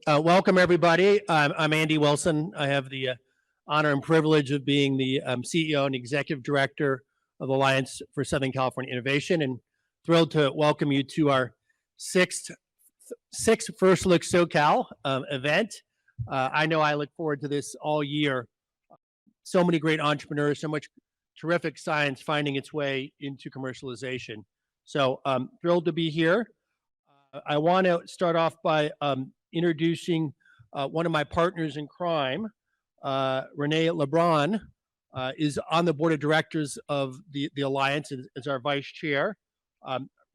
Welcome, everybody. I'm Andy Wilson. I have the honor and privilege of being the CEO and Executive Director of the Alliance for Southern California Innovation, and thrilled to welcome you to our sixth First Look SoCal event. I know I look forward to this all year. So many great entrepreneurs, so much terrific science finding its way into commercialization. So thrilled to be here. I want to start off by introducing one of my partners in crime. Renee LaBran is on the board of directors of the Alliance as our vice chair.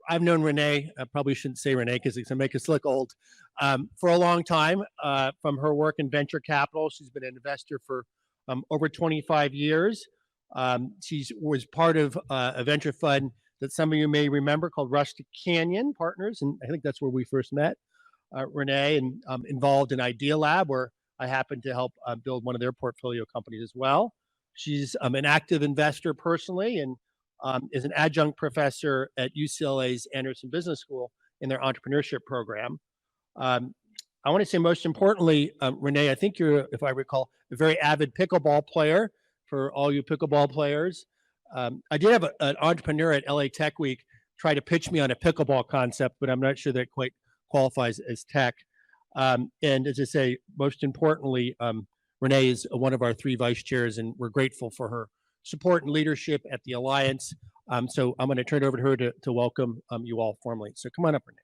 I've known Renee, I probably shouldn't say Renee because it's going to make us look old, for a long time from her work in venture capital. She's been an investor for over 25 years. She was part of a venture fund that some of you may remember called Rustic Canyon Partners, and I think that's where we first met. Renee, and involved in Idea Lab, where I happened to help build one of their portfolio companies as well. She's an active investor personally, and is an adjunct professor at UCLA's Anderson Business School in their entrepreneurship program. I want to say most importantly, Renee, I think you're, if I recall, a very avid pickleball player. For all you pickleball players, I did have an entrepreneur at LA Tech Week try to pitch me on a pickleball concept, but I'm not sure that quite qualifies as tech. And as I say, most importantly, Renee is one of our three vice chairs, and we're grateful for her support and leadership at the Alliance. So I'm going to turn it over to her to welcome you all formally. So come on up, Renee.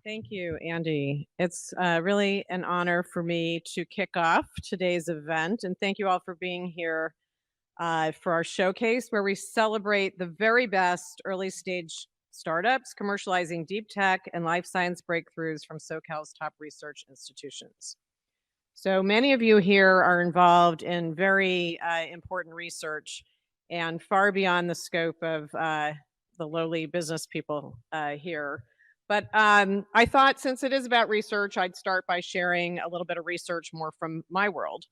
Thank you, Andy. It's really an honor for me to kick off today's event, and thank you all for being here for our showcase, where we celebrate the very best early stage startups commercializing deep tech and life science breakthroughs from SoCal's top research institutions. So many of you here are involved in very important research and far beyond the scope of the lowly business people here. But I thought, since it is about research, I'd start by sharing a little bit of research more from my world.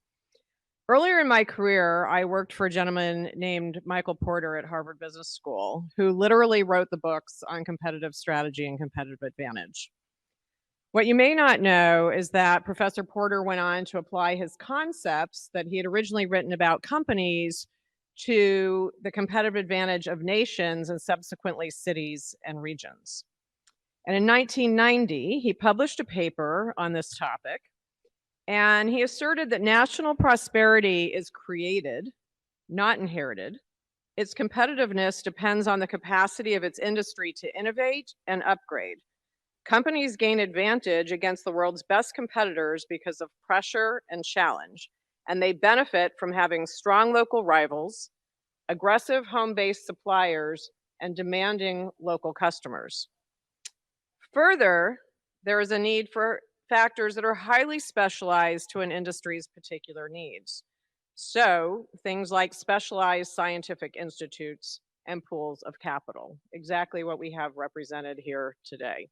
Earlier in my career, I worked for a gentleman named Michael Porter at Harvard Business School, who literally wrote the books on competitive strategy and competitive advantage. What you may not know is that Professor Porter went on to apply his concepts that he had originally written about companies to the competitive advantage of nations and subsequently cities and regions. And in 1990, he published a paper on this topic, and he asserted that national prosperity is created, not inherited. Its competitiveness depends on the capacity of its industry to innovate and upgrade. Companies gain advantage against the world's best competitors because of pressure and challenge, and they benefit from having strong local rivals, aggressive home-based suppliers, and demanding local customers. Further, there is a need for factors that are highly specialized to an industry's particular needs. So things like specialized scientific institutes and pools of capital, exactly what we have represented here today.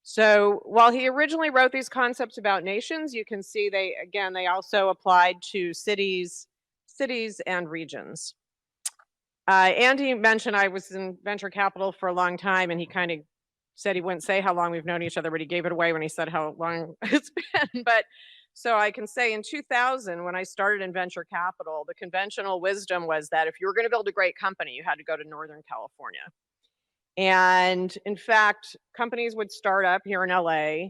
So while he originally wrote these concepts about nations, you can see they also applied to cities and regions. Andy mentioned I was in venture capital for a long time, and he kind of said he wouldn't say how long we've known each other, but he gave it away when he said how long it's been. But so I can say in 2000, when I started in venture capital, the conventional wisdom was that if you were going to build a great company, you had to go to Northern California. And in fact, companies would start up here in LA,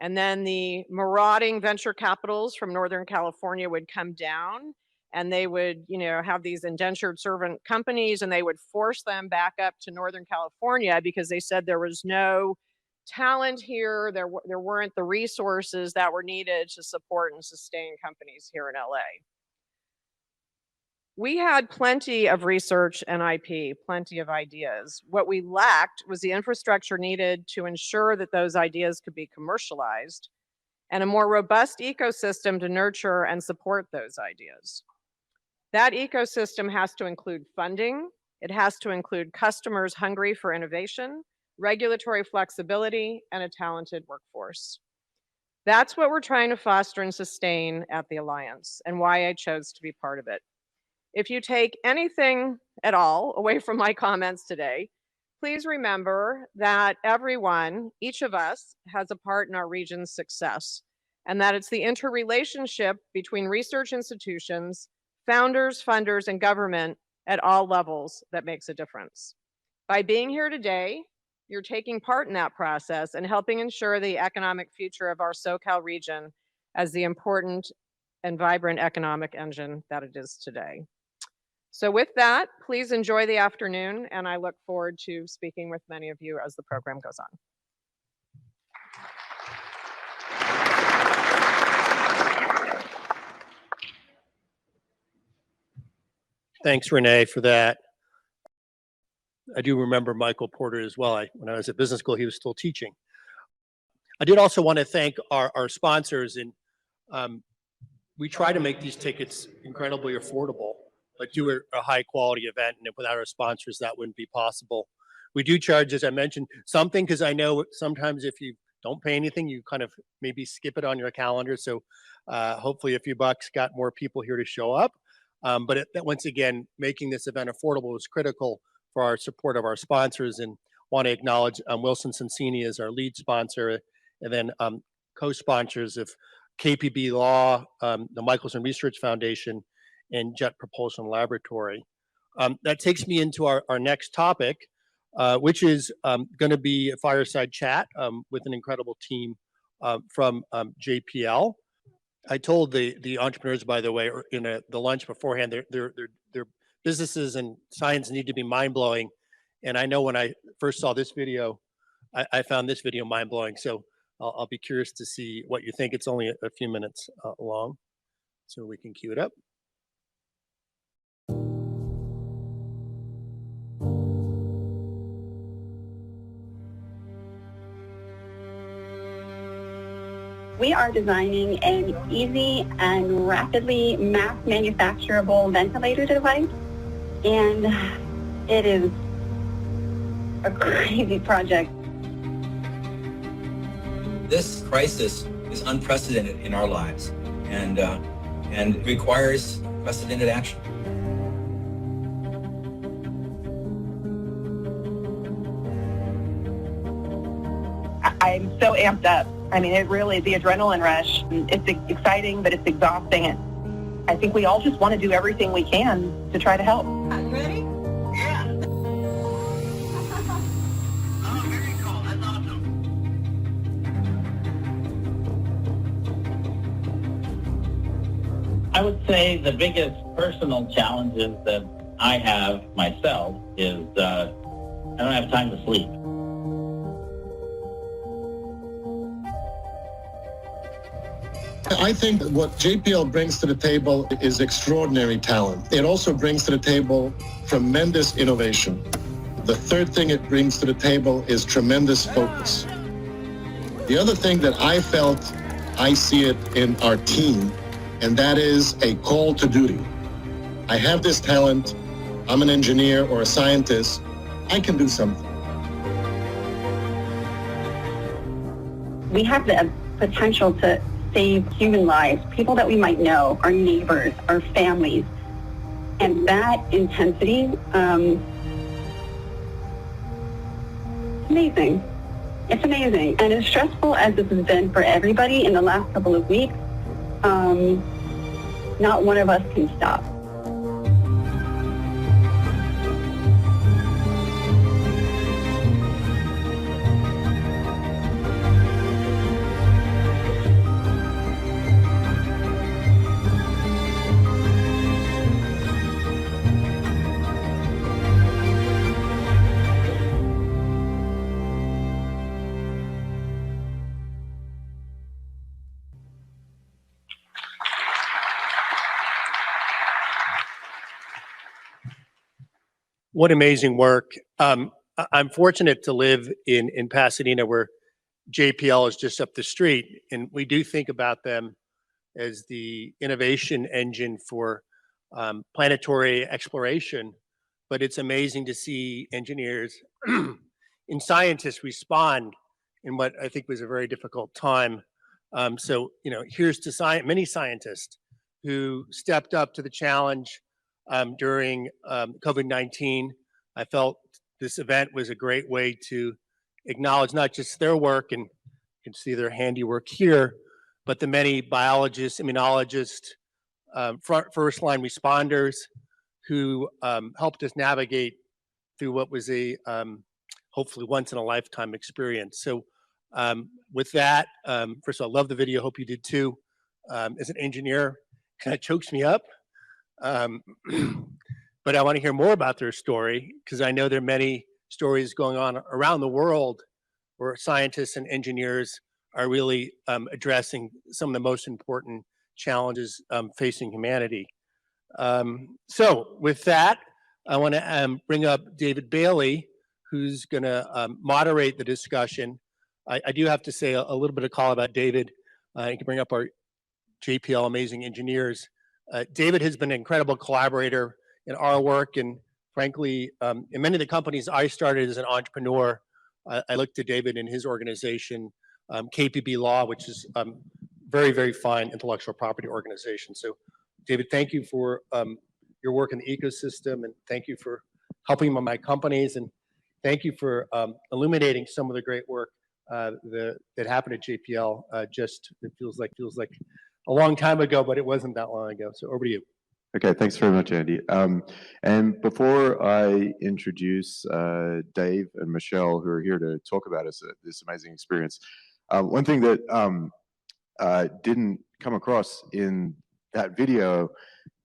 and then the marauding venture capitals from Northern California would come down, and they would, have these indentured servant companies, and they would force them back up to Northern California because they said there was no talent here, there weren't the resources that were needed to support and sustain companies here in LA. We had plenty of research and IP, plenty of ideas. What we lacked was the infrastructure needed to ensure that those ideas could be commercialized, and a more robust ecosystem to nurture and support those ideas. That ecosystem has to include funding, it has to include customers hungry for innovation, regulatory flexibility, and a talented workforce. That's what we're trying to foster and sustain at the Alliance, and why I chose to be part of it. If you take anything at all away from my comments today, please remember that everyone, each of us, has a part in our region's success, and that it's the interrelationship between research institutions, founders, funders, and government at all levels that makes a difference. By being here today, you're taking part in that process and helping ensure the economic future of our SoCal region as the important and vibrant economic engine that it is today. So with that, please enjoy the afternoon, and I look forward to speaking with many of you as the program goes on. Thanks, Renee, for that. I do remember Michael Porter as well. When I was at business school, he was still teaching. I did also want to thank our sponsors, and we try to make these tickets incredibly affordable, but do a high quality event, and without our sponsors, that wouldn't be possible. We do charge, as I mentioned, something, because I know sometimes if you don't pay anything, you kind of maybe skip it on your calendar. So hopefully a few bucks got more people here to show up. But once again, making this event affordable is critical for our support of our sponsors, and want to acknowledge Wilson Sonsini as our lead sponsor, and then co-sponsors of KPB Law, the Michelson Research Foundation, and Jet Propulsion Laboratory. That takes me into our next topic, which is going to be a fireside chat with an incredible team from JPL. I told the entrepreneurs, by the way, in the lunch beforehand, their businesses and science need to be mind-blowing. And I know when I first saw this video, I found this video mind-blowing. So I'll be curious to see what you think. It's only a few minutes long, so we can cue it up. We are designing an easy and rapidly mass manufacturable ventilator device, and it is a crazy project. This crisis is unprecedented in our lives, and requires unprecedented action. I'm so amped up. I mean, it really, the adrenaline rush, it's exciting, but it's exhausting. And I think we all just want to do everything we can to try to help. Are you ready? Yeah. Oh, very cool. That's awesome. I would say the biggest personal challenges that I have myself is I don't have time to sleep. I think what JPL brings to the table is extraordinary talent. It also brings to the table tremendous innovation. The third thing it brings to the table is tremendous focus. The other thing that I felt, I see it in our team, and that is a call to duty. I have this talent, I'm an engineer or a scientist, I can do something. We have the potential to save human lives, people that we might know, our neighbors, our families. And that intensity, amazing. It's amazing. And as stressful as this has been for everybody in the last couple of weeks, not one of us can stop. What amazing work. I'm fortunate to live in Pasadena, where JPL is just up the street, and we do think about them as the innovation engine for planetary exploration. But it's amazing to see engineers and scientists respond in what I think was a very difficult time. So, here's to many scientists who stepped up to the challenge during COVID-19. I felt this event was a great way to acknowledge not just their work, and you can see their handiwork here, but the many biologists, immunologists, first line responders who helped us navigate through what was a hopefully once in a lifetime experience. So with that, first of all, I love the video. Hope you did too. As an engineer, kind of chokes me up. But I want to hear more about their story, because I know there are many stories going on around the world where scientists and engineers are really addressing some of the most important challenges facing humanity. So with that, I want to bring up David Bailey, who's going to moderate the discussion. I do have to say a little bit of call about David. You can bring up our JPL amazing engineers. David has been an incredible collaborator in our work, and frankly, in many of the companies I started as an entrepreneur, I looked to David and his organization, KPB Law, which is very, very fine intellectual property organization. So David, thank you for your work in the ecosystem, and thank you for helping my companies, and thank you for illuminating some of the great work that happened at JPL. It feels like a long time ago, but it wasn't that long ago. So over to you. Okay, thanks very much, Andy. And before I introduce Dave and Michelle, who are here to talk about this amazing experience, one thing that didn't come across in that video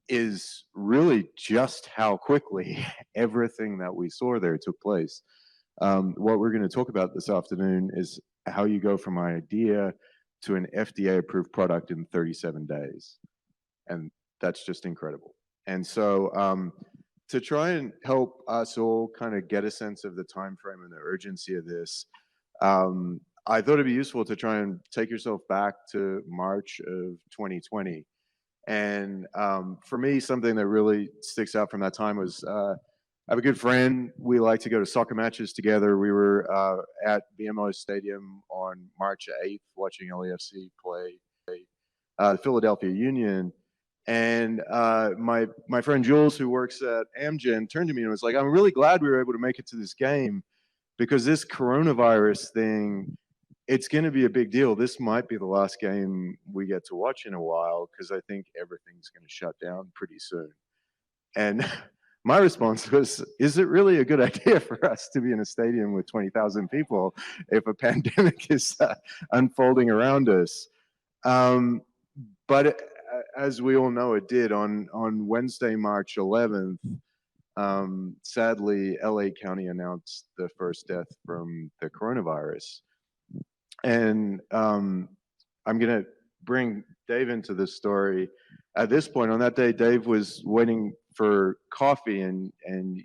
is really just how quickly everything that we saw there took place. What we're going to talk about this afternoon is how you go from idea to an FDA-approved product in 37 days. And that's just incredible. And so to try and help us all kind of get a sense of the time frame and the urgency of this, I thought it'd be useful to try and take yourself back to March of 2020. And for me, something that really sticks out from that time was I have a good friend. We like to go to soccer matches together. We were at BMO Stadium on March 8th watching LAFC play the Philadelphia Union. And my friend Jules, who works at Amgen, turned to me and was like, I'm really glad we were able to make it to this game, because this coronavirus thing, it's going to be a big deal. This might be the last game we get to watch in a while, because I think everything's going to shut down pretty soon. And my response was, is it really a good idea for us to be in a stadium with 20,000 people if a pandemic is unfolding around us? But as we all know, it did. On Wednesday, March 11th, sadly, LA County announced the first death from the coronavirus. And I'm going to bring Dave into this story. At this point, on that day, Dave was waiting for coffee, and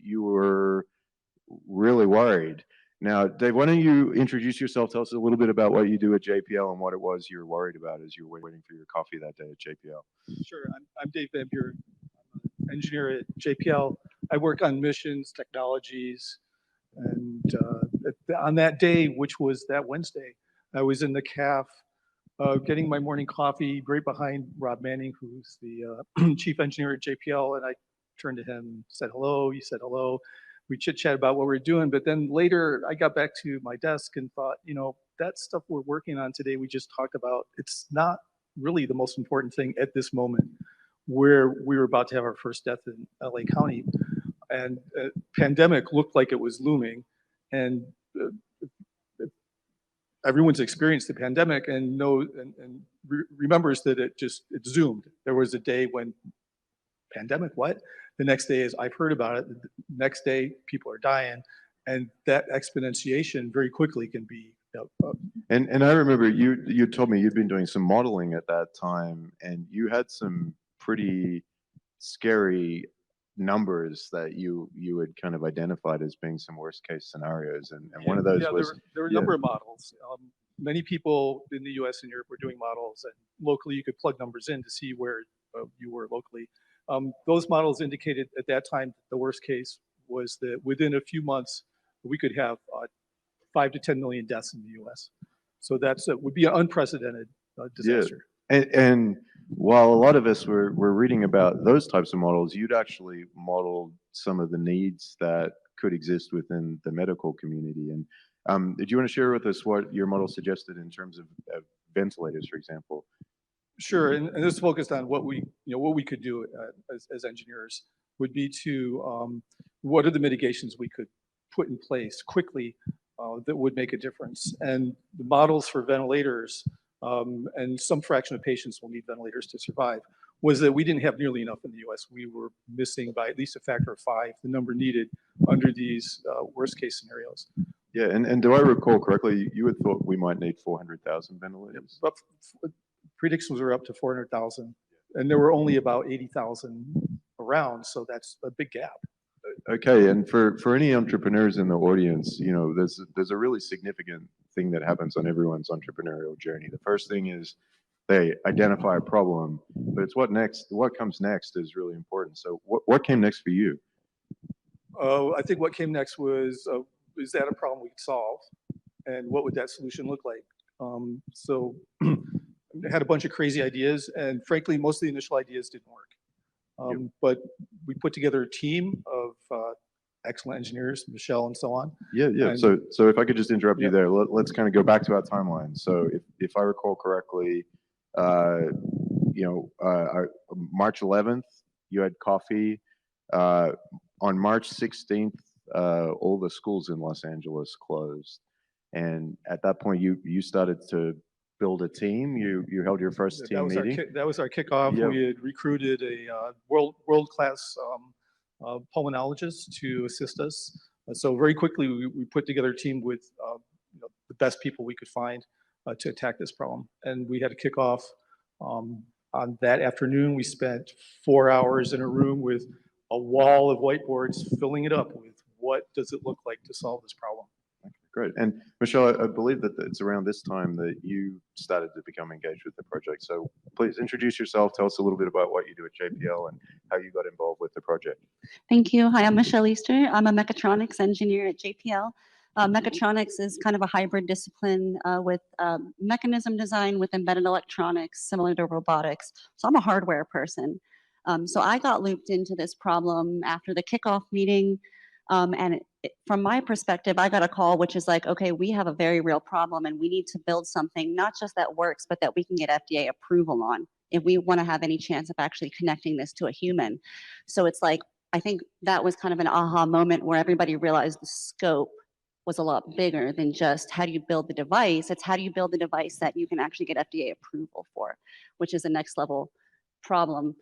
you were really worried. Now, Dave, why don't you introduce yourself? Tell us a little bit about what you do at JPL and what it was you were worried about as you were waiting for your coffee that day at JPL. Sure. I'm Dave Van Buren. I'm an engineer at JPL. I work on missions, technologies, and on that day, which was that Wednesday, I was in the CAF getting my morning coffee right behind Rob Manning, who's the chief engineer at JPL, and I turned to him, said hello, he said hello. We chit-chat about what we were doing, but then later I got back to my desk and thought, that stuff we're working on today, we just talked about, it's not really the most important thing at this moment, where we were about to have our first death in LA County, and pandemic looked like it was looming, and everyone's experienced the pandemic and remembers that it zoomed. There was a day when pandemic, what? The next day is I've heard about it. The next day people are dying, and that exponentiation very quickly can be. And I remember you told me you'd been doing some modeling at that time, and you had some pretty scary numbers that you had kind of identified as being some worst case scenarios, and one of those was there were a number of models. Many people in the U.S. and Europe were doing models, and locally you could plug numbers in to see where you were locally. Those models indicated at that time the worst case was that within a few months we could have 5 to 10 million deaths in the U.S. So would be an unprecedented disaster. Yeah. And while a lot of us were reading about those types of models, you'd actually modeled some of the needs that could exist within the medical community. And did you want to share with us what your model suggested in terms of ventilators, for example? Sure, and this focused on what we could do as engineers would be to what are the mitigations we could put in place quickly that would make a difference. And the models for ventilators, and some fraction of patients will need ventilators to survive, was that we didn't have nearly enough in the U.S. We were missing by at least a factor of 5 the number needed under these worst case scenarios. Yeah, and do I recall correctly, you had thought we might need 400,000 ventilators? But predictions were up to 400,000, and there were only about 80,000 around, so that's a big gap. Okay, and for any entrepreneurs in the audience, you know, there's a really significant thing that happens on everyone's entrepreneurial journey. The first thing is they identify a problem, but it's what comes next is really important. So what came next for you? I think what came next was, is that a problem we could solve? And what would that solution look like? So I had a bunch of crazy ideas, and frankly, most of the initial ideas didn't work. But we put together a team of excellent engineers, Michelle and so on. Yeah. And, so if I could just interrupt you there, let's kind of go back to our timeline. So if I recall correctly, March 11th, you had coffee. On March 16th, all the schools in Los Angeles closed. And at that point, you started to build a team. You held your first team meeting. That was our kickoff. Yep. We had recruited a world-class pulmonologist to assist us. So very quickly, we put together a team with the best people we could find to attack this problem. And we had a kickoff on that afternoon. We spent 4 hours in a room with a wall of whiteboards, filling it up with what does it look like to solve this problem. Great. And Michelle, I believe that it's around this time that you started to become engaged with the project. So please introduce yourself. Tell us a little bit about what you do at JPL and how you got involved with the project. Thank you. Hi, I'm Michelle Easter. I'm a mechatronics engineer at JPL. Mechatronics is kind of a hybrid discipline with mechanism design with embedded electronics, similar to robotics. So I'm a hardware person. So I got looped into this problem after the kickoff meeting. And from my perspective, I got a call, which is like, okay, we have a very real problem and we need to build something, not just that works, but that we can get FDA approval on if we want to have any chance of actually connecting this to a human. So it's like, I think that was kind of an aha moment where everybody realized the scope was a lot bigger than just how do you build the device. It's how do you build the device that you can actually get FDA approval for, which is the next level problem.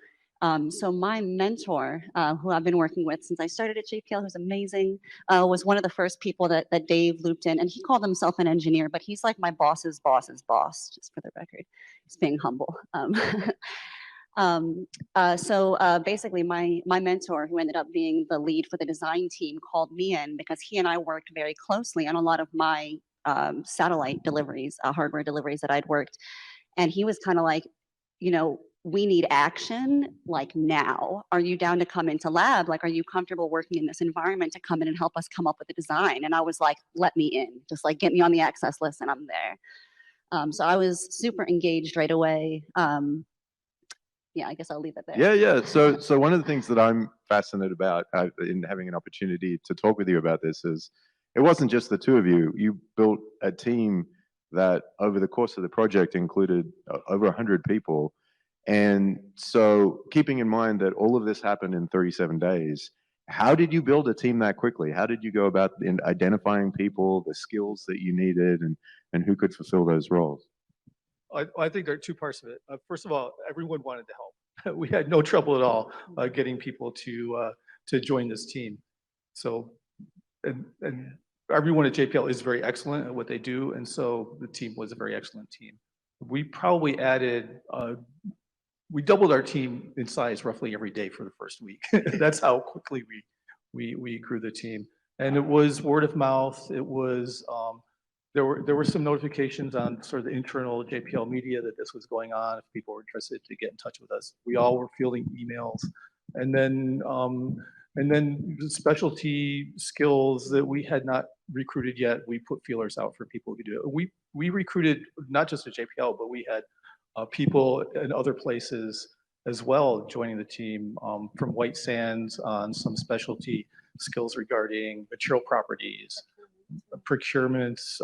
So my mentor, who I've been working with since I started at JPL, who's amazing, was one of the first people that Dave looped in, and he called himself an engineer, but he's like my boss's boss's boss, just for the record. He's being humble. Basically, my mentor, who ended up being the lead for the design team, called me in because he and I worked very closely on a lot of my satellite deliveries, hardware deliveries that I'd worked, and he was kind of like, we need action like now. Are you down to come into lab? Like, are you comfortable working in this environment to come in and help us come up with a design? And I was like, let me in, just like get me on the access list and I'm there. So I was super engaged right away. Yeah, I guess I'll leave it there. Yeah. So one of the things that I'm fascinated about in having an opportunity to talk with you about this is it wasn't just the two of you. You built a team that over the course of the project included over 100 people. And so keeping in mind that all of this happened in 37 days, how did you build a team that quickly? How did you go about identifying people, the skills that you needed, and who could fulfill those roles? I think there are two parts of it. First of all, everyone wanted to help. We had no trouble at all getting people to join this team. So, and everyone at JPL is very excellent at what they do, and so the team was a very excellent team. We probably added, we doubled our team in size roughly every day for the first week. That's how quickly we grew the team. And it was word of mouth. It was, there were some notifications on sort of the internal JPL media that this was going on, if people were interested to get in touch with us. We all were fielding emails. And then the specialty skills that we had not recruited yet, we put feelers out for people who could do it. We recruited not just at JPL, but we had people in other places as well joining the team, from White Sands on some specialty skills regarding material properties, procurements,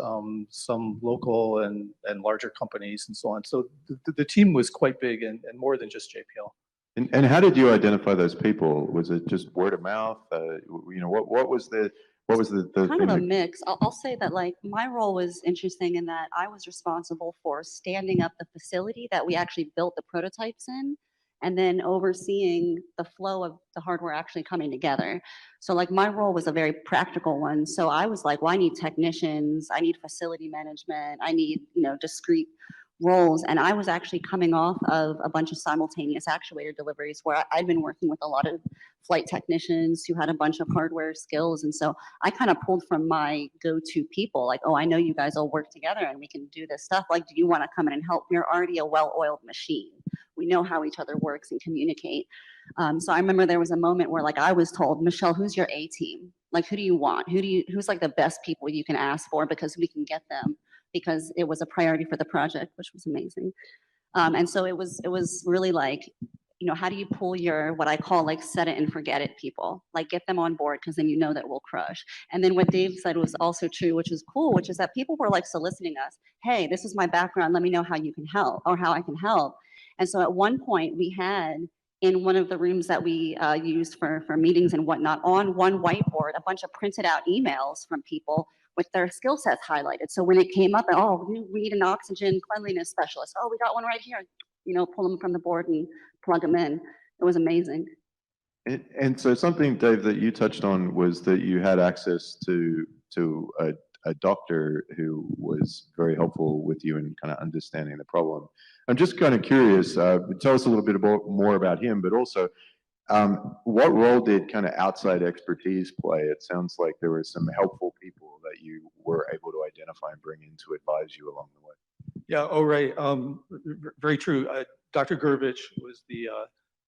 some local and larger companies and so on. So the team was quite big and more than just JPL. And how did you identify those people? Was it just word of mouth? What was the kind of a mix. I'll say that like my role was interesting in that I was responsible for standing up the facility that we actually built the prototypes in, and then overseeing the flow of the hardware actually coming together. So like my role was a very practical one. So I was like, well, I need technicians, I need facility management, I need, discrete roles. And I was actually coming off of a bunch of simultaneous actuator deliveries where I'd been working with a lot of flight technicians who had a bunch of hardware skills. And so I kind of pulled from my go-to people, like, oh, I know you guys all work together and we can do this stuff. Like, do you want to come in and help? We're already a well-oiled machine. We know how each other works and communicate. So I remember there was a moment where like I was told, Michelle, who's your A team? Like, who do you want? Who's like the best people you can ask for, because we can get them, because it was a priority for the project, which was amazing. And so it was really like, how do you pull your, what I call like set it and forget it people, like get them on board, because then you know that we'll crush. And then what Dave said was also true, which is cool, which is that people were like soliciting us. Hey, this is my background. Let me know how you can help or how I can help. And so at one point we had in one of the rooms that we used for meetings and whatnot, on one whiteboard, a bunch of printed out emails from people with their skill sets highlighted. So when it came up, oh, we need an oxygen cleanliness specialist. Oh, we got one right here. Pull them from the board and plug them in. It was amazing. And so something, Dave, that you touched on was that you had access to a doctor who was very helpful with you in kind of understanding the problem. I'm just kind of curious, tell us a little bit more about him, but also what role did kind of outside expertise play? It sounds like there were some helpful people that you were able to identify and bring in to advise you along the way. Yeah, oh, right. Very true. Dr. Gurvich was the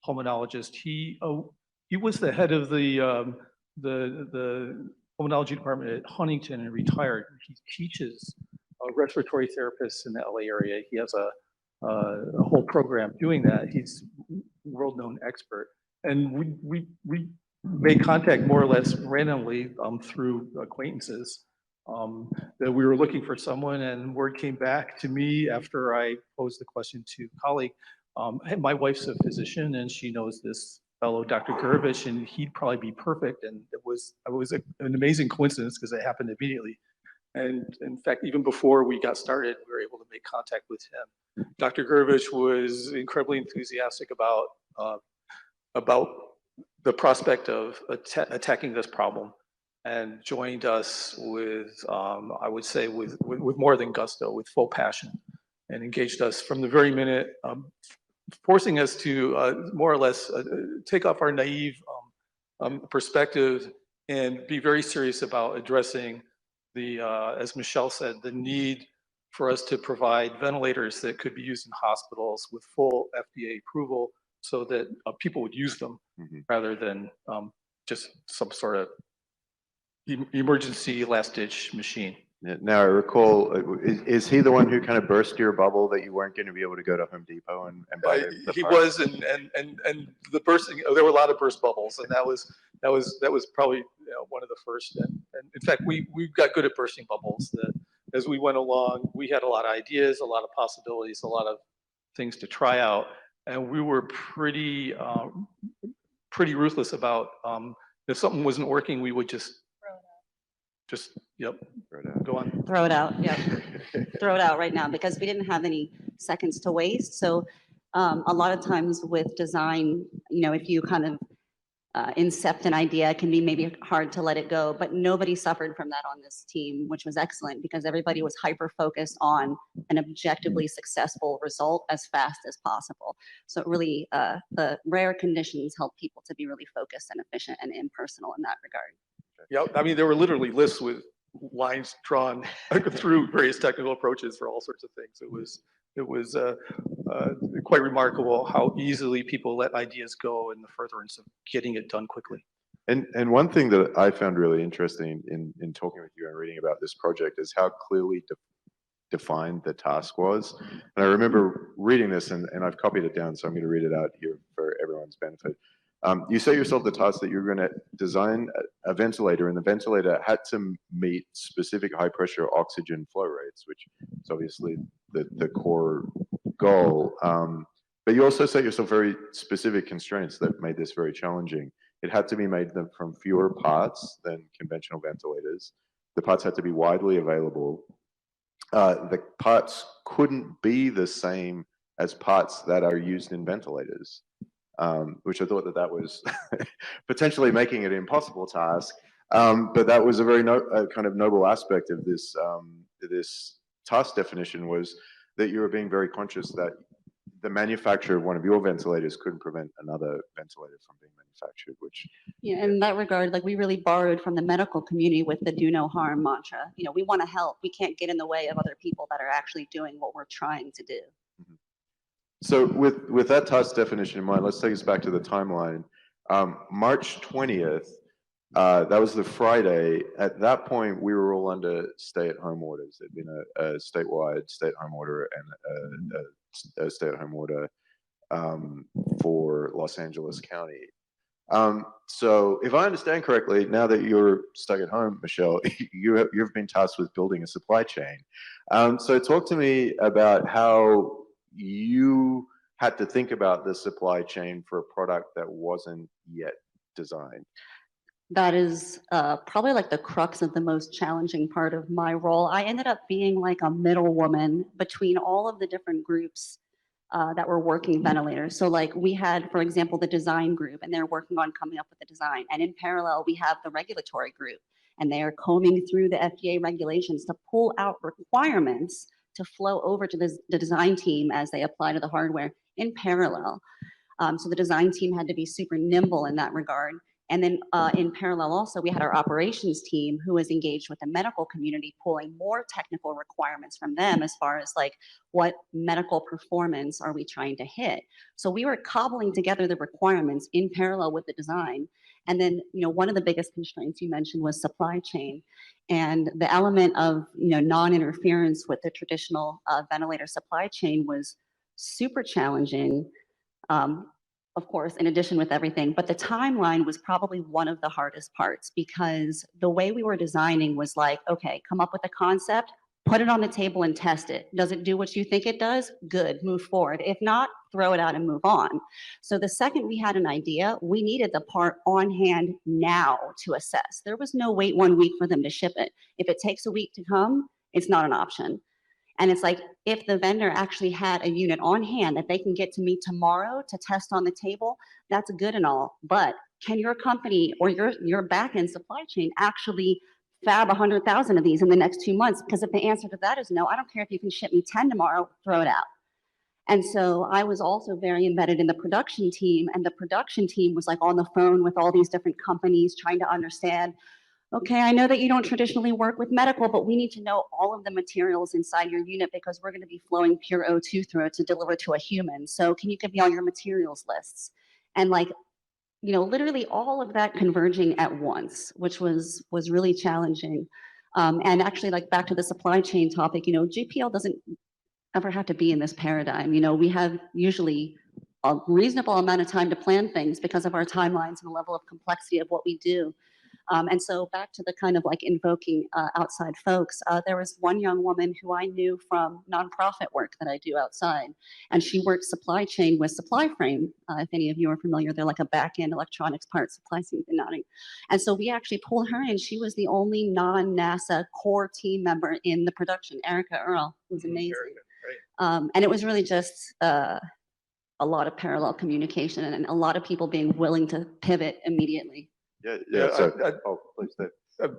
pulmonologist. He was the head of the pulmonology department at Huntington and retired. He teaches respiratory therapists in the LA area. He has a whole program doing that. He's a world-known expert. And we made contact more or less randomly through acquaintances. That we were looking for someone, and word came back to me after I posed the question to a colleague. Hey, my wife's a physician and she knows this fellow, Dr. Gurvich, and he'd probably be perfect. And it was an amazing coincidence because it happened immediately. And in fact, even before we got started, we were able to make contact with him. Dr. Gurvich was incredibly enthusiastic about the prospect of attacking this problem, and joined us with, I would say, with more than gusto, with full passion, and engaged us from the very minute, forcing us to more or less take off our naive perspective and be very serious about addressing the, as Michelle said, the need for us to provide ventilators that could be used in hospitals with full FDA approval, so that people would use them rather than just some sort of emergency last-ditch machine. Now I recall, is he the one who kind of burst your bubble that you weren't going to be able to go to Home Depot and buy the he parts? was, and the bursting. There were a lot of burst bubbles, and that was probably one of the first. And in fact, we got good at bursting bubbles. That as we went along, we had a lot of ideas, a lot of possibilities, a lot of things to try out, and we were pretty ruthless about if something wasn't working, we would just go on. Throw it out, yep. Throw it out right now, because we didn't have any seconds to waste. So a lot of times with design, if you kind of incept an idea, it can be maybe hard to let it go, but nobody suffered from that on this team, which was excellent, because everybody was hyper-focused on an objectively successful result as fast as possible. So it really, the rare conditions help people to be really focused and efficient and impersonal in that regard. Yeah, I mean, there were literally lists with lines drawn through various technical approaches for all sorts of things. It was quite remarkable how easily people let ideas go in the furtherance of getting it done quickly. And one thing that I found really interesting in talking with you and reading about this project is how clearly defined the task was. And I remember reading this, and I've copied it down, so I'm going to read it out here for everyone's benefit. You set yourself the task that you're going to design a ventilator, and the ventilator had to meet specific high pressure oxygen flow rates, which is obviously the core goal. But you also set yourself very specific constraints that made this very challenging. It had to be made from fewer parts than conventional ventilators. The parts had to be widely available. The parts couldn't be the same as parts that are used in ventilators, which I thought that was potentially making it an impossible task. But that was a very kind of noble aspect of this, this task definition, was that you were being very conscious that the manufacture of one of your ventilators couldn't prevent another ventilator from being manufactured, which... Yeah, in that regard, like we really borrowed from the medical community with the do no harm mantra. You know, we want to help. We can't get in the way of other people that are actually doing what we're trying to do. Mm-hmm. So with that task definition in mind, let's take us back to the timeline. March 20th, that was the Friday. At that point, we were all under stay-at-home orders. There'd been a statewide stay-at-home order and a stay-at-home order for Los Angeles County. So if I understand correctly, now that you're stuck at home, Michelle, you've been tasked with building a supply chain. So talk to me about how you had to think about the supply chain for a product that wasn't yet designed. That is probably like the crux of the most challenging part of my role. I ended up being like a middle woman between all of the different groups that were working ventilators. So like we had, for example, the design group, and they're working on coming up with the design. And in parallel, we have the regulatory group, and they are combing through the FDA regulations to pull out requirements to flow over to the design team as they apply to the hardware in parallel. So the design team had to be super nimble in that regard. And then in parallel also, we had our operations team who was engaged with the medical community, pulling more technical requirements from them as far as like, what medical performance are we trying to hit? So we were cobbling together the requirements in parallel with the design. And then, you know, one of the biggest constraints you mentioned was supply chain. And the element of, you know, non-interference with the traditional ventilator supply chain was super challenging. Of course, in addition with everything, but the timeline was probably one of the hardest parts, because the way we were designing was like, okay, come up with a concept, put it on the table and test it. Does it do what you think it does? Good, move forward. If not, throw it out and move on. So the second we had an idea, we needed the part on hand now to assess. There was no wait 1 week for them to ship it. If it takes a week to come, it's not an option. And it's like, if the vendor actually had a unit on hand that they can get to me tomorrow to test on the table, that's good and all. But can your company or your back-end supply chain actually fab 100,000 of these in the next 2 months? Because if the answer to that is no, I don't care if you can ship me 10 tomorrow, throw it out. And so I was also very embedded in the production team, and the production team was like on the phone with all these different companies trying to understand, okay, I know that you don't traditionally work with medical, but we need to know all of the materials inside your unit because we're going to be flowing pure O2 through it to deliver to a human. So can you give me all your materials lists? And like, you know, literally all of that converging at once, which was really challenging. And actually, like back to the supply chain topic, you know, JPL doesn't ever have to be in this paradigm. You know, we have usually a reasonable amount of time to plan things because of our timelines and the level of complexity of what we do. And so back to the kind of like invoking outside folks, there was one young woman who I knew from nonprofit work that I do outside, and she worked supply chain with SupplyFrame. If any of you are familiar, they're like a back-end electronics parts supply chain nodding. And so we actually pulled her in. She was the only non-NASA core team member in the production. Erica Earl was amazing. And it was really just a lot of parallel communication and a lot of people being willing to pivot immediately. Oh, please, Dave.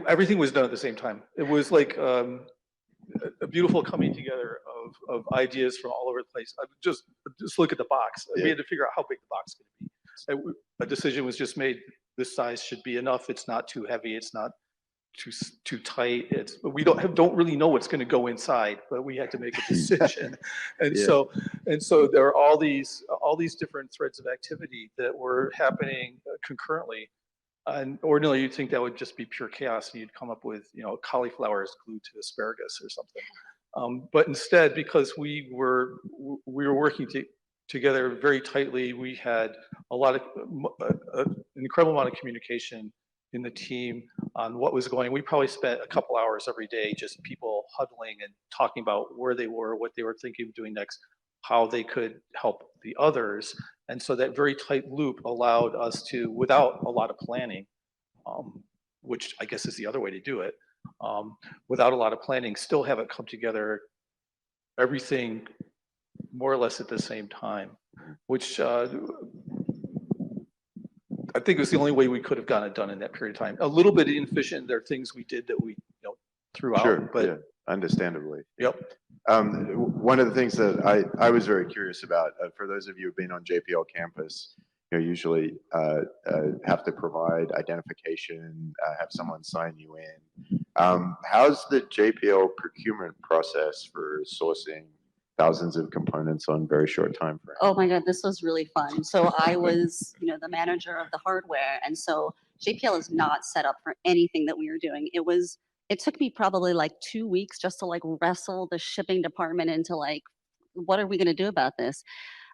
Everything was done at the same time. It was like a beautiful coming together of ideas from all over the place. Just look at the box. We had to figure out how big the box could be. A decision was just made. This size should be enough. It's not too heavy. It's not too tight. We don't really know what's going to go inside, but we had to make a decision. And so there are all these different threads of activity that were happening concurrently. And ordinarily you'd think that would just be pure chaos, and you'd come up with, you know, cauliflowers glued to asparagus or something. But instead, because we were working together very tightly. We had a lot of, an incredible amount of communication in the team on what was going. We probably spent a couple hours every day, just people huddling and talking about where they were, what they were thinking of doing next, how they could help the others. And so that very tight loop allowed us to, without a lot of planning, which I guess is the other way to do it, without a lot of planning, still have it come together, everything more or less at the same time, which I think was the only way we could have gotten it done in that period of time. A little bit inefficient. There are things we did that we threw out. Sure, but yeah, understandably. Yep. One of the things that I was very curious about, for those of you who've been on JPL campus, usually have to provide identification, have someone sign you in. How's the JPL procurement process for sourcing thousands of components on very short time frame? Oh my God, this was really fun. So I was, the manager of the hardware. And so JPL is not set up for anything that we were doing. It took me probably like 2 weeks just to like wrestle the shipping department into like, what are we going to do about this?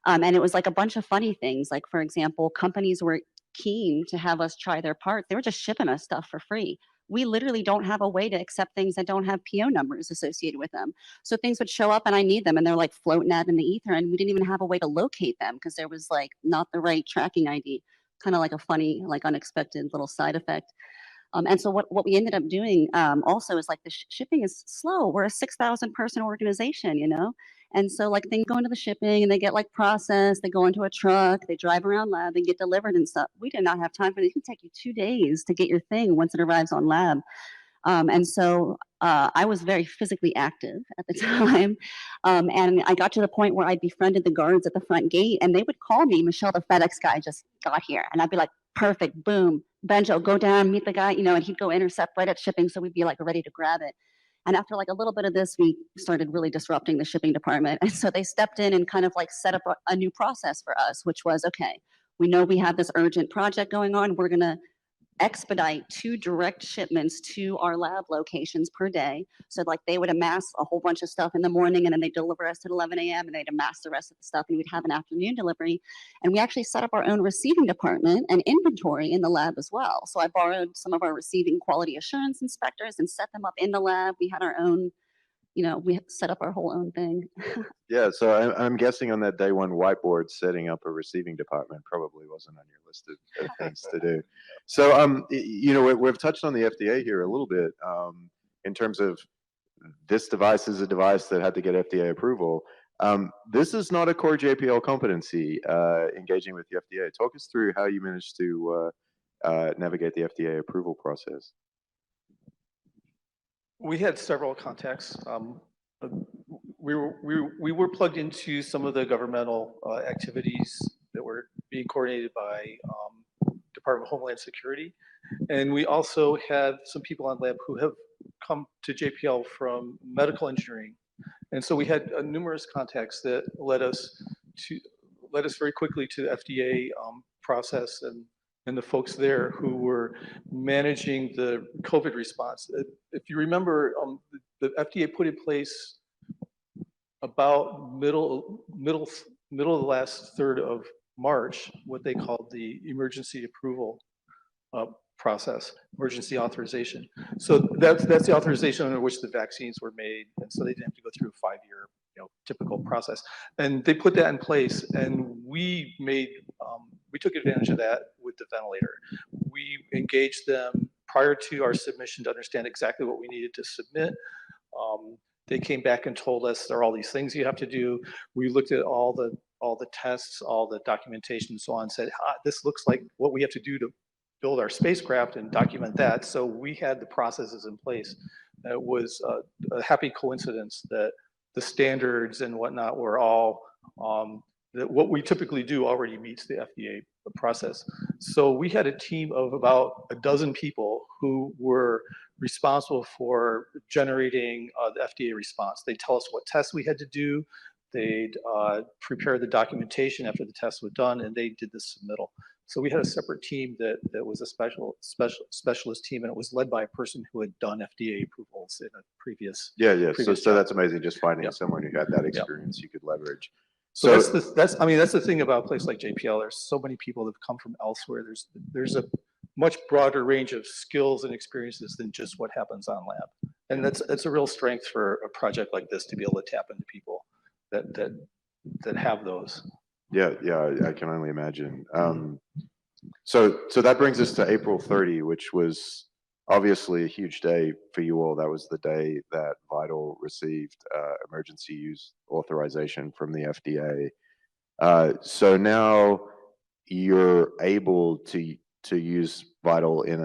And it was like a bunch of funny things. Like, for example, companies were keen to have us try their part. They were just shipping us stuff for free. We literally don't have a way to accept things that don't have PO numbers associated with them. So things would show up and I need them and they're like floating out in the ether and we didn't even have a way to locate them because there was like not the right tracking ID. Kind of like a funny, like unexpected little side effect. And so what we ended up doing also is like the shipping is slow. We're a 6,000 person organization, And so like they go into the shipping and they get like processed, they go into a truck, they drive around lab, they get delivered and stuff. We did not have time for this. It can take you 2 days to get your thing once it arrives on lab. And so I was very physically active at the time. And I got to the point where I befriended the guards at the front gate and they would call me, Michelle, the FedEx guy just got here. And I'd be like, perfect, boom, Benjo, go down, meet the guy, and he'd go intercept right at shipping. So we'd be like ready to grab it. And after like a little bit of this, we started really disrupting the shipping department. And so they stepped in and kind of like set up a new process for us, which was, okay, we know we have this urgent project going on. We're going to expedite 2 direct shipments to our lab locations per day. So like they would amass a whole bunch of stuff in the morning and then they deliver us at 11 a.m. and they'd amass the rest of the stuff and we'd have an afternoon delivery. And we actually set up our own receiving department and inventory in the lab as well. So I borrowed some of our receiving quality assurance inspectors and set them up in the lab. We had our own, we set up our whole own thing. Yeah, so I'm guessing on that day one whiteboard, setting up a receiving department probably wasn't on your list of things to do. So, we've touched on the FDA here a little bit in terms of this device is a device that had to get FDA approval. This is not a core JPL competency, engaging with the FDA. Talk us through how you managed to navigate the FDA approval process. We had several contacts. We were plugged into some of the governmental activities that were being coordinated by Department of Homeland Security. And we also had some people on lab who have come to JPL from medical engineering. And so we had numerous contacts that led us very quickly to the FDA process and the folks there who were managing the COVID response. If you remember, the FDA put in place about middle of the last third of March, what they called the emergency approval process, emergency authorization. So that's the authorization under which the vaccines were made, and so they didn't have to go through a 5-year typical process. And they put that in place, and we took advantage of that with the ventilator. We engaged them prior to our submission to understand exactly what we needed to submit. They came back and told us there are all these things you have to do. We looked at all the tests, all the documentation and so on, said, this looks like what we have to do to build our spacecraft and document that. So we had the processes in place. It was a happy coincidence that the standards and whatnot were all, that what we typically do already meets the FDA process. So we had a team of about a dozen people who were responsible for generating the FDA response. They'd tell us what tests we had to do. They'd prepare the documentation after the tests were done, and they did the submittal. So we had a separate team that was a specialist team, and it was led by a person who had done FDA approvals in a previous. Yeah. Previous So that's amazing. Just finding someone who had that experience you could leverage. So that's the thing about a place like JPL. There's so many people that have come from elsewhere. There's a much broader range of skills and experiences than just what happens on lab. And that's a real strength for a project like this, to be able to tap into people that have those. Yeah, I can only imagine. So that brings us to April 30, which was obviously a huge day for you all. That was the day that Vital received emergency use authorization from the FDA. So now you're able to use Vital in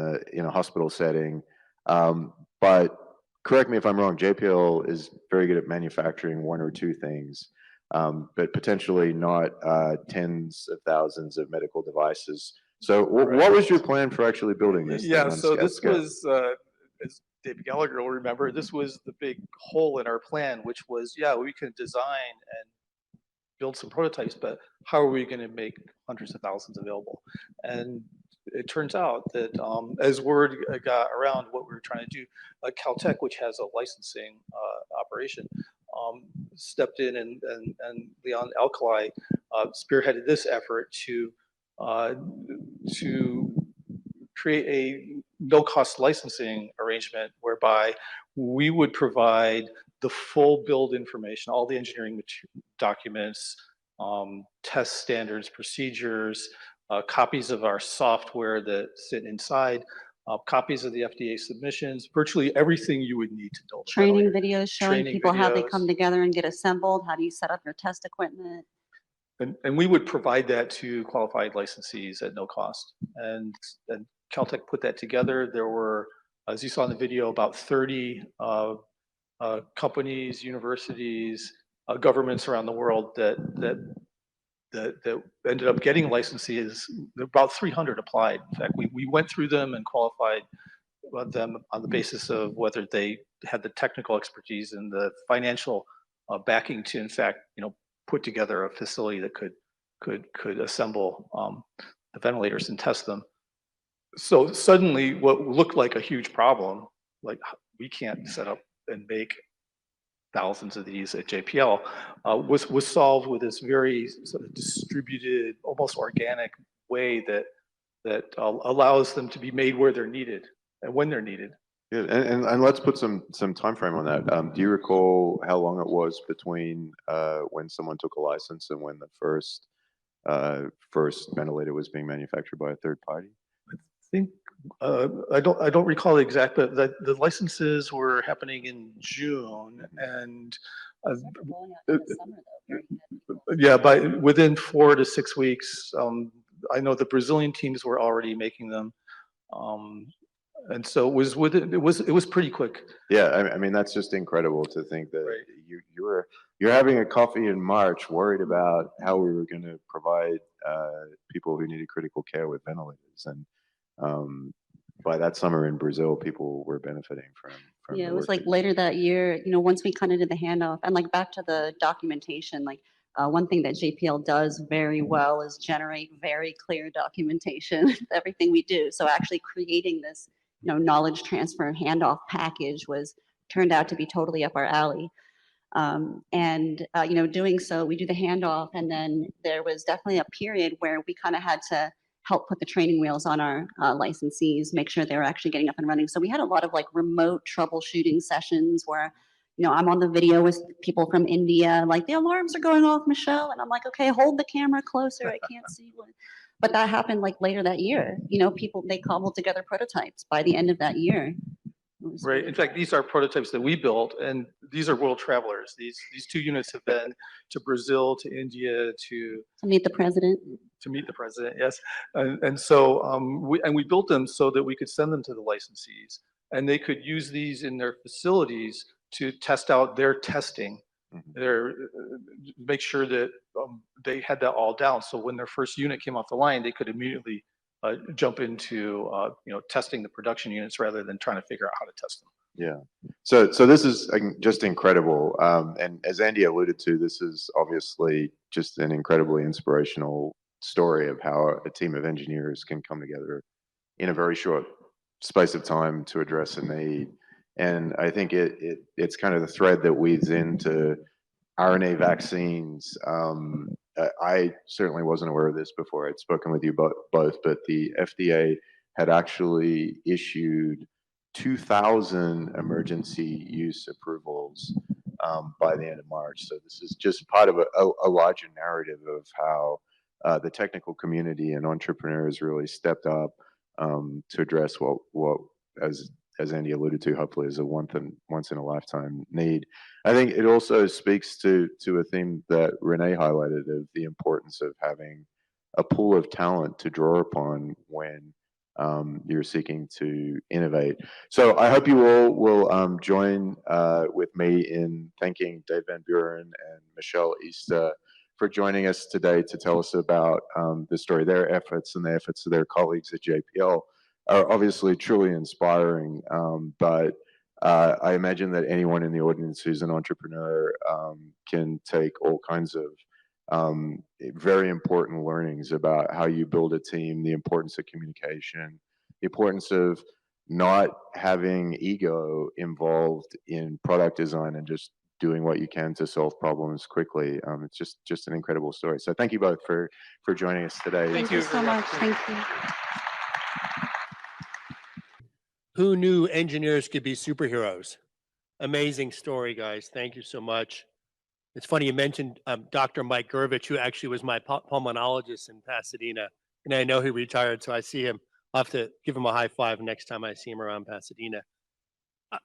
a hospital setting, but correct me if I'm wrong. JPL is very good at manufacturing one or two things, but potentially not tens of thousands of medical devices. So what was your plan for actually building this? Yeah, so this was, as David Gallagher will remember, this was the big hole in our plan, which was, yeah, we can design and build some prototypes, but how are we going to make hundreds of thousands available? And it turns out that as word got around what we were trying to do, Caltech, which has a licensing operation, stepped in, and Leon Alkali spearheaded this effort to create a no-cost licensing arrangement whereby we would provide the full build information, all the engineering documents, test standards, procedures, copies of our software that sit inside, copies of the FDA submissions, virtually everything you would need to build. Training videos showing people how they come together and get assembled. How do you set up your test equipment? And we would provide that to qualified licensees at no cost. And Caltech put that together. There were, as you saw in the video, about 30 companies, universities, governments around the world that ended up getting licenses. About 300 applied. In fact, we went through them and qualified them on the basis of whether they had the technical expertise and the financial backing to, in fact, put together a facility that could assemble the ventilators and test them. So suddenly, what looked like a huge problem, like we can't set up and make thousands of these at JPL, was solved with this very sort of distributed, almost organic way that allows them to be made where they're needed and when they're needed. Yeah, and let's put some time frame on that. Do you recall how long it was between when someone took a license and when the first ventilator was being manufactured by a third party? I think I don't recall the exact, but the licenses were happening in June, and yeah, within 4 to 6 weeks. I know the Brazilian teams were already making them. And so it was pretty quick. Yeah, I mean that's just incredible to think that you're having a coffee in March, worried about how we were going to provide people who needed critical care with ventilators, and by that summer in Brazil, people were benefiting from yeah, it was like later that year. Once we kind of did the handoff, and like back to the documentation, like one thing that JPL does very well is generate very clear documentation of everything we do. So actually creating this knowledge transfer handoff package turned out to be totally up our alley. Doing so, we do the handoff, and then there was definitely a period where we kind of had to help put the training wheels on our licensees, make sure they were actually getting up and running. So we had a lot of like remote troubleshooting sessions where, I'm on the video with people from India, like the alarms are going off, Michelle, and I'm like, okay, hold the camera closer, I can't see what. But that happened like later that year. They cobbled together prototypes by the end of that year. Right. In fact, these are prototypes that we built, and these are world travelers. These two units have been to Brazil, to India, to meet the president. To meet the president, yes. And so we built them so that we could send them to the licensees, and they could use these in their facilities to test out their testing. Make sure that they had that all down. So when their first unit came off the line, they could immediately jump into testing the production units rather than trying to figure out how to test them. Yeah. So this is just incredible. And as Andy alluded to, this is obviously just an incredibly inspirational story of how a team of engineers can come together in a very short space of time to address a need. And I think it's kind of the thread that weaves into RNA vaccines. I certainly wasn't aware of this before I'd spoken with you both, but the FDA had actually issued 2,000 emergency use approvals by the end of March. So this is just part of a larger narrative of how the technical community and entrepreneurs really stepped up to address what as Andy alluded to, hopefully is a once in a lifetime need. I think it also speaks to a theme that Renee highlighted of the importance of having a pool of talent to draw upon when you're seeking to innovate. So I hope you all will join with me in thanking Dave Van Buren and Michelle Easter for joining us today to tell us about the story. Their efforts and the efforts of their colleagues at JPL are obviously truly inspiring, but I imagine that anyone in the audience who's an entrepreneur can take all kinds of very important learnings about how you build a team, the importance of communication, the importance of not having ego involved in product design and just doing what you can to solve problems quickly. It's just an incredible story. So thank you both for joining us today. Thank Thank you so much. Thank you. Who knew engineers could be superheroes? Amazing story, guys. Thank you so much. It's funny you mentioned Dr. Mike Gervich, who actually was my pulmonologist in Pasadena, and I know he retired, so I see him. I'll have to give him a high five next time I see him around Pasadena.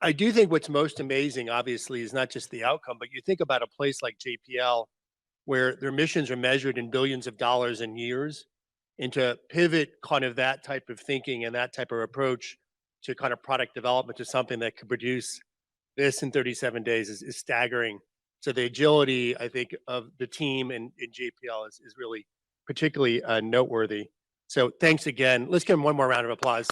I do think what's most amazing, obviously, is not just the outcome, but you think about a place like JPL, where their missions are measured in billions of dollars in years, and to pivot kind of that type of thinking and that type of approach to kind of product development to something that could produce this in 37 days is staggering. So the agility, I think, of the team in JPL is really particularly noteworthy. So thanks again. Let's give them one more round of applause.